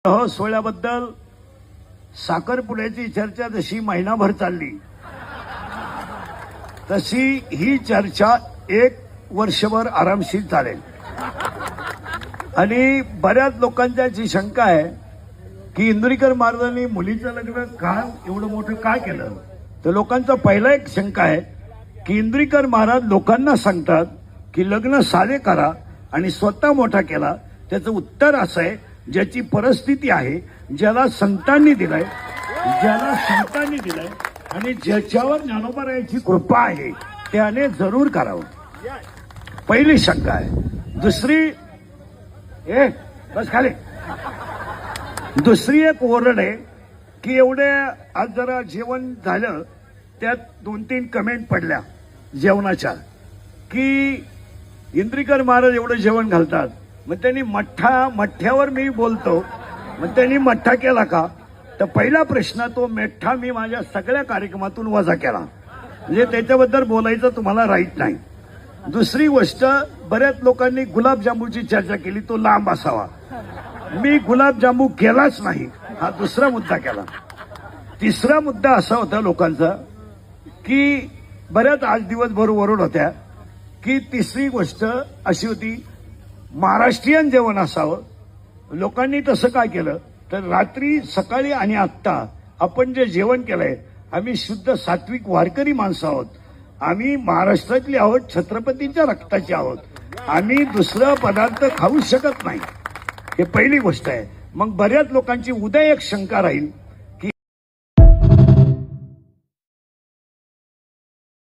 सोहळ्याबद्दल साखरपुड्याची चर्चा जशी महिनाभर चालली तशी ही चर्चा 1 वर्षभर आरामशीर चालेल। आणि बऱ्याच लोकांची अशी शंका आहे की इंद्रिकर महाराजांनी मुलीचं लग्न का एवढं मोठं काय केलं। तर लोकांचा पहिला एक शंका आहे की इंद्रिकर महाराज लोकांना सांगतात की लग्न साधे करा आणि स्वतः मोठा केला। त्याचं उत्तर असं आहे, ज्याची परिस्थिती आहे, ज्याला संतांनी दिलाय आणि ज्याच्यावर ज्ञानोबरायांची कृपा आहे त्याने जरूर करावं। पहिली शंका आहे। दुसरी एक ओरड आहे की एवढे आज जरा जेवण झालं त्यात 2-3 कमेंट पडल्या जेवणाच्या की इंद्रिकर महाराज एवढं जेवण घालतात, मग त्यांनी मठ्ठ्यावर मी बोलतो, मग त्यांनी मठ्ठा केला का। तर पहिला प्रश्न, तो मठ्ठा मी माझ्या सगळ्या कार्यक्रमातून वजा केला, म्हणजे त्याच्याबद्दल बोलायचं तुम्हाला राईट नाही। दुसरी गोष्ट, बऱ्याच लोकांनी गुलाबजामुनची चर्चा केली, तो लांब असावा। मी गुलाबजामू केलाच नाही, हा दुसरा मुद्दा केला। तिसरा मुद्दा असा होता लोकांचा की बऱ्याच आज दिवसभर ओरड होत्या की तिसरी गोष्ट अशी होती, महाराष्ट्रीयन जेवण असावं। लोकांनी तसं काय केलं तर रात्री, सकाळी आणि आत्ता आपण जे जेवण केलंय, आम्ही शुद्ध सात्विक वारकरी माणसं आहोत, आम्ही महाराष्ट्रातली आहोत, छत्रपतींच्या रक्ताचे आहोत, आम्ही दुसरा पदार्थ खाऊ शकत नाही। हे पहिली गोष्ट आहे। मग बऱ्याच लोकांची उद्या एक शंका राहील